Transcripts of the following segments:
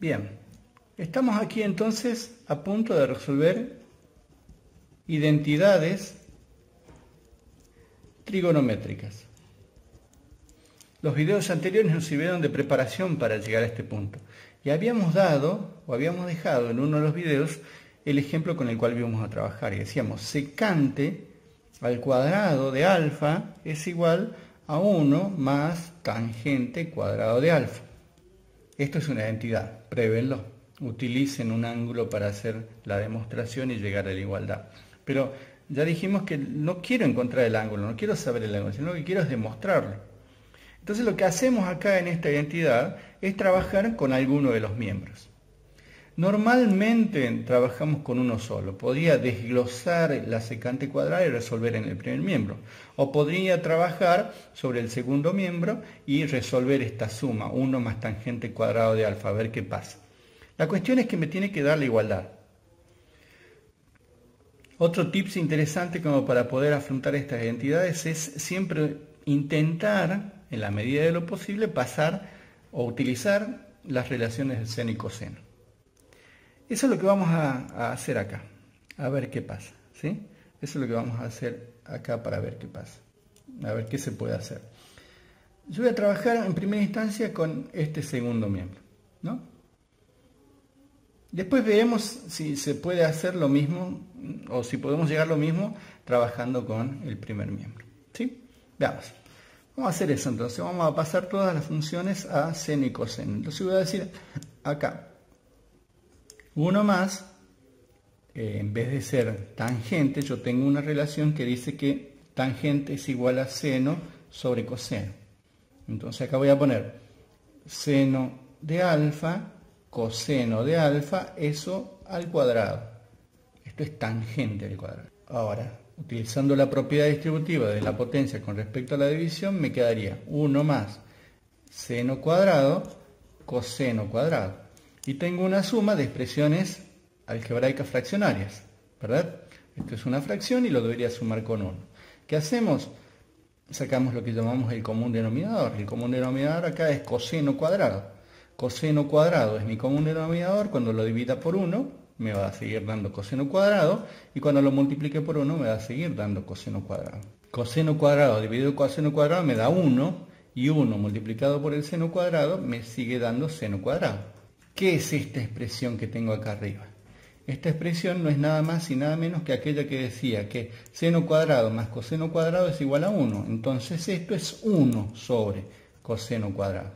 Bien, estamos aquí entonces a punto de resolver identidades trigonométricas. Los videos anteriores nos sirvieron de preparación para llegar a este punto. Y habíamos dado, o habíamos dejado en uno de los videos, el ejemplo con el cual íbamos a trabajar. Y decíamos, secante al cuadrado de alfa es igual a 1 más tangente cuadrado de alfa. Esto es una identidad, pruébenlo. Utilicen un ángulo para hacer la demostración y llegar a la igualdad. Pero ya dijimos que no quiero encontrar el ángulo, no quiero saber el ángulo, sino lo que quiero es demostrarlo. Entonces lo que hacemos acá en esta identidad es trabajar con alguno de los miembros. Normalmente trabajamos con uno solo. Podría desglosar la secante cuadrada y resolver en el primer miembro. O podría trabajar sobre el segundo miembro y resolver esta suma, 1 más tangente cuadrado de alfa, a ver qué pasa. La cuestión es que me tiene que dar la igualdad. Otro tips interesante como para poder afrontar estas identidades es siempre intentar, en la medida de lo posible, pasar o utilizar las relaciones de seno y coseno. Eso es lo que vamos a hacer acá, a ver qué pasa, ¿sí? Eso es lo que vamos a hacer acá para ver qué pasa, a ver qué se puede hacer. Yo voy a trabajar en primera instancia con este segundo miembro, ¿no? Después veremos si se puede hacer lo mismo, o si podemos llegar a lo mismo trabajando con el primer miembro, ¿sí? Veamos. Vamos a hacer eso entonces, vamos a pasar todas las funciones a seno y coseno. Entonces voy a decir acá, 1 más, en vez de ser tangente, yo tengo una relación que dice que tangente es igual a seno sobre coseno. Entonces acá voy a poner seno de alfa, coseno de alfa, eso al cuadrado. Esto es tangente al cuadrado. Ahora, utilizando la propiedad distributiva de la potencia con respecto a la división, me quedaría 1 más seno cuadrado, coseno cuadrado. Y tengo una suma de expresiones algebraicas fraccionarias, ¿verdad? Esto es una fracción y lo debería sumar con 1. ¿Qué hacemos? Sacamos lo que llamamos el común denominador. El común denominador acá es coseno cuadrado. Coseno cuadrado es mi común denominador. Cuando lo divida por 1, me va a seguir dando coseno cuadrado. Y cuando lo multiplique por 1, me va a seguir dando coseno cuadrado. Coseno cuadrado dividido por coseno cuadrado me da 1. Y 1 multiplicado por el seno cuadrado me sigue dando seno cuadrado. ¿Qué es esta expresión que tengo acá arriba? Esta expresión no es nada más y nada menos que aquella que decía que seno cuadrado más coseno cuadrado es igual a 1. Entonces esto es 1 sobre coseno cuadrado.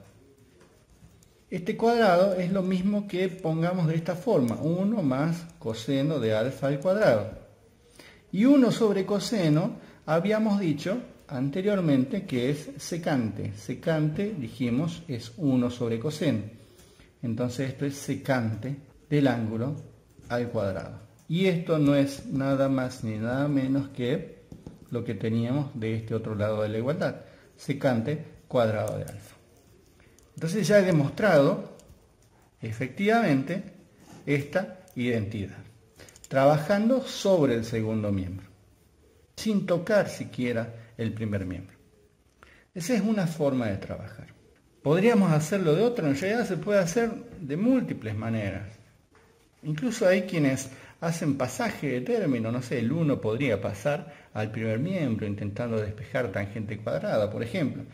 Este cuadrado es lo mismo que pongamos de esta forma, 1 más coseno de alfa al cuadrado. Y 1 sobre coseno habíamos dicho anteriormente que es secante. Secante, dijimos, es 1 sobre coseno. Entonces esto es secante del ángulo al cuadrado. Y esto no es nada más ni nada menos que lo que teníamos de este otro lado de la igualdad. Secante cuadrado de alfa. Entonces ya he demostrado efectivamente esta identidad. Trabajando sobre el segundo miembro. Sin tocar siquiera el primer miembro. Esa es una forma de trabajar. Podríamos hacerlo de otra, en realidad se puede hacer de múltiples maneras. Incluso hay quienes hacen pasaje de término, no sé, el 1 podría pasar al primer miembro intentando despejar tangente cuadrada, por ejemplo.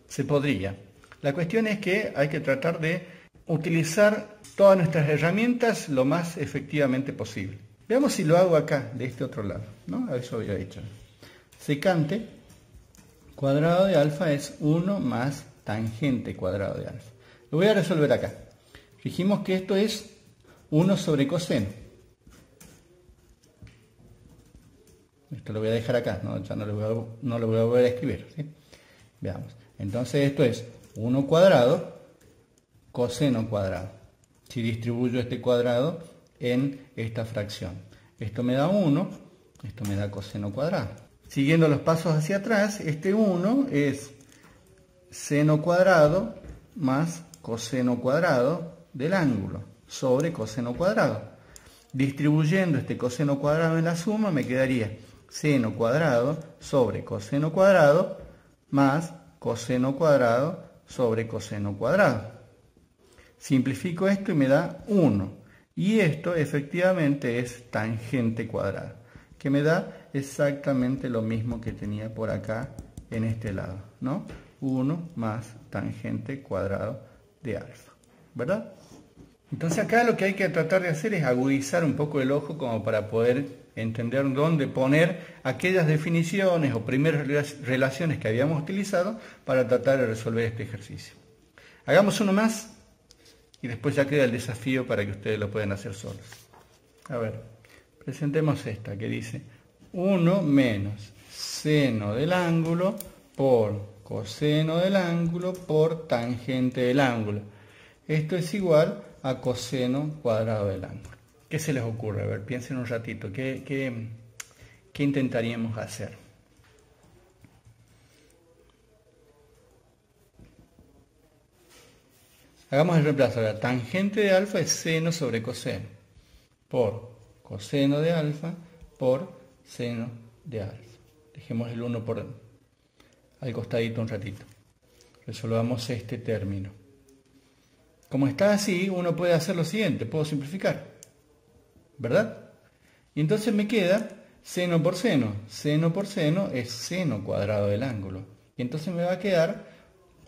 Se podría. La cuestión es que hay que tratar de utilizar todas nuestras herramientas lo más efectivamente posible. Veamos si lo hago acá, de este otro lado, ¿no? A eso había dicho. Secante cuadrado de alfa es 1 más tangente cuadrado de alfa. Lo voy a resolver acá. Dijimos que esto es 1 sobre coseno. Esto lo voy a dejar acá, ¿no? Ya no lo voy a volver a escribir, ¿sí? Veamos. Entonces esto es 1 cuadrado coseno cuadrado. Si distribuyo este cuadrado en esta fracción. Esto me da 1, esto me da coseno cuadrado. Siguiendo los pasos hacia atrás, este 1 es seno cuadrado más coseno cuadrado del ángulo sobre coseno cuadrado. Distribuyendo este coseno cuadrado en la suma me quedaría seno cuadrado sobre coseno cuadrado más coseno cuadrado sobre coseno cuadrado. Simplifico esto y me da 1. Y esto efectivamente es tangente cuadrada, que me da exactamente lo mismo que tenía por acá en este lado, ¿no? 1 más tangente cuadrado de alfa, ¿verdad? Entonces acá lo que hay que tratar de hacer es agudizar un poco el ojo como para poder entender dónde poner aquellas definiciones o primeras relaciones que habíamos utilizado para tratar de resolver este ejercicio. Hagamos uno más y después ya queda el desafío para que ustedes lo puedan hacer solos. A ver, presentemos esta que dice 1 menos seno del ángulo por coseno del ángulo por tangente del ángulo. Esto es igual a coseno cuadrado del ángulo. ¿Qué se les ocurre? A ver, piensen un ratito. ¿Qué intentaríamos hacer? Hagamos el reemplazo. La tangente de alfa es seno sobre coseno por coseno de alfa por seno de alfa. Dejemos el 1 al costadito un ratito. Resolvamos este término. Como está así, uno puede hacer lo siguiente, puedo simplificar, ¿verdad? Y entonces me queda seno por seno. Seno por seno es seno cuadrado del ángulo. Y entonces me va a quedar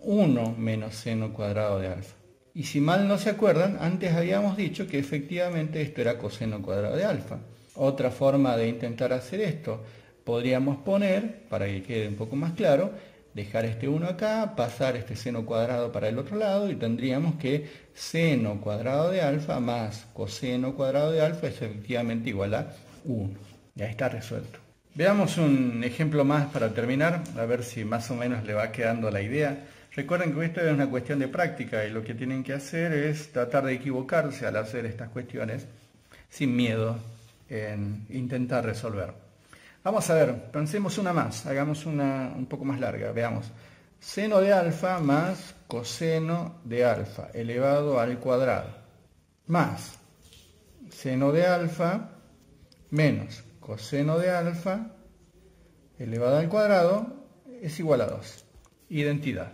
1 menos seno cuadrado de alfa. Y si mal no se acuerdan, antes habíamos dicho que efectivamente esto era coseno cuadrado de alfa. Otra forma de intentar hacer esto, podríamos poner, para que quede un poco más claro, dejar este 1 acá, pasar este seno cuadrado para el otro lado y tendríamos que seno cuadrado de alfa más coseno cuadrado de alfa es efectivamente igual a 1. Ya está resuelto. Veamos un ejemplo más para terminar, a ver si más o menos le va quedando la idea. Recuerden que esto es una cuestión de práctica y lo que tienen que hacer es tratar de equivocarse al hacer estas cuestiones sin miedo en intentar resolver. Vamos a ver, pensemos una más, hagamos una un poco más larga, veamos. Seno de alfa más coseno de alfa elevado al cuadrado, más seno de alfa menos coseno de alfa elevado al cuadrado es igual a 2. Identidad.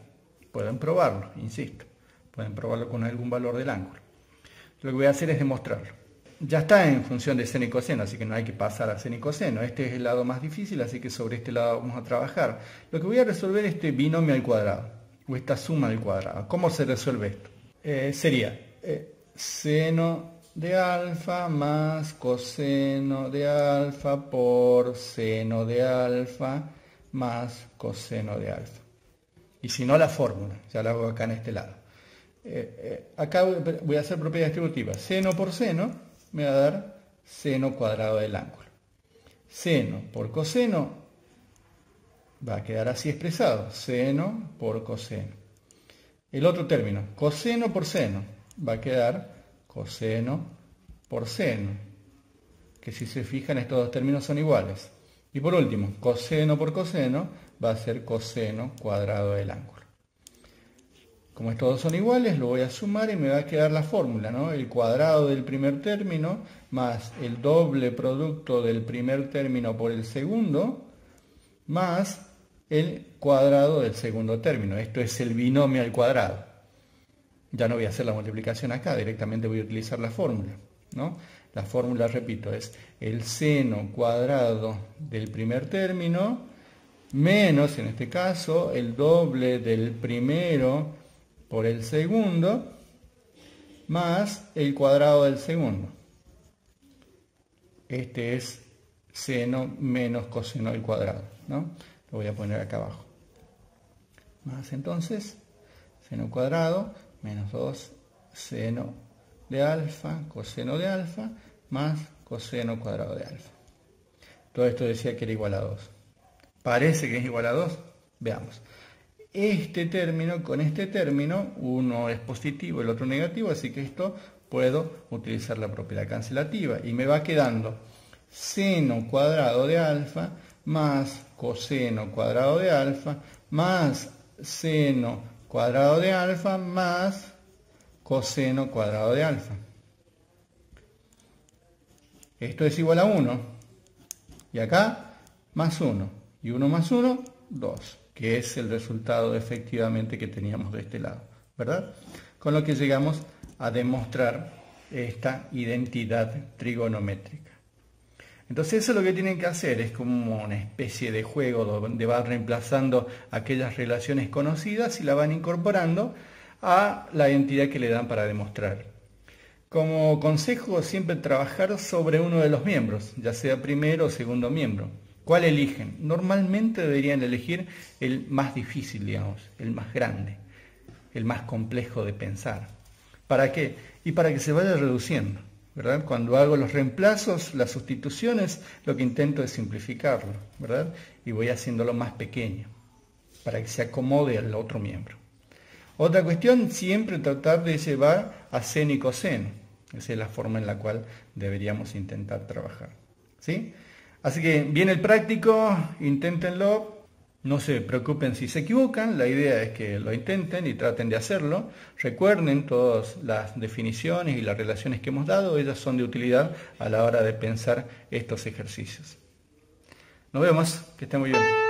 Pueden probarlo, insisto. Pueden probarlo con algún valor del ángulo. Lo que voy a hacer es demostrarlo. Ya está en función de seno y coseno, así que no hay que pasar a seno y coseno. Este es el lado más difícil, así que sobre este lado vamos a trabajar. Lo que voy a resolver es este binomio al cuadrado, o esta suma al cuadrado. ¿Cómo se resuelve esto? Sería seno de alfa más coseno de alfa por seno de alfa más coseno de alfa. Y si no, la fórmula, ya la hago acá en este lado. Acá voy a hacer propiedad distributiva. Seno por seno me va a dar seno cuadrado del ángulo. Seno por coseno va a quedar así expresado. Seno por coseno. El otro término, coseno por seno, va a quedar coseno por seno. Que si se fijan, estos dos términos son iguales. Y por último, coseno por coseno va a ser coseno cuadrado del ángulo. Como estos dos son iguales, lo voy a sumar y me va a quedar la fórmula, ¿no? El cuadrado del primer término más el doble producto del primer término por el segundo más el cuadrado del segundo término. Esto es el binomio al cuadrado. Ya no voy a hacer la multiplicación acá, directamente voy a utilizar la fórmula, ¿no? La fórmula, repito, es el seno cuadrado del primer término menos, en este caso, el doble del primero por el segundo más el cuadrado del segundo. Este es seno menos coseno al cuadrado, ¿no? Lo voy a poner acá abajo. Más entonces, seno cuadrado menos 2 seno de alfa, coseno de alfa, más coseno cuadrado de alfa. Todo esto decía que era igual a 2. Parece que es igual a 2. Veamos. Este término con este término, uno es positivo, el otro negativo, así que esto puedo utilizar la propiedad cancelativa. Y me va quedando seno cuadrado de alfa más coseno cuadrado de alfa más seno cuadrado de alfa más coseno cuadrado de alfa. Esto es igual a 1. Y acá más 1. Y 1 más 1, 2. Que es el resultado efectivamente que teníamos de este lado. ¿Verdad? Con lo que llegamos a demostrar esta identidad trigonométrica. Entonces eso lo que tienen que hacer es como una especie de juego donde van reemplazando aquellas relaciones conocidas y la van incorporando a la identidad que le dan para demostrar. Como consejo, siempre trabajar sobre uno de los miembros, ya sea primero o segundo miembro. ¿Cuál eligen? Normalmente deberían elegir el más difícil, digamos, el más grande, el más complejo de pensar. ¿Para qué? Y para que se vaya reduciendo, ¿verdad? Cuando hago los reemplazos, las sustituciones, lo que intento es simplificarlo, ¿verdad? Y voy haciéndolo más pequeño, para que se acomode al otro miembro. Otra cuestión, siempre tratar de llevar a seno y coseno. Esa es la forma en la cual deberíamos intentar trabajar, ¿sí? Así que viene el práctico, inténtenlo, no se preocupen si se equivocan, la idea es que lo intenten y traten de hacerlo. Recuerden todas las definiciones y las relaciones que hemos dado, ellas son de utilidad a la hora de pensar estos ejercicios. Nos vemos, que estén muy bien.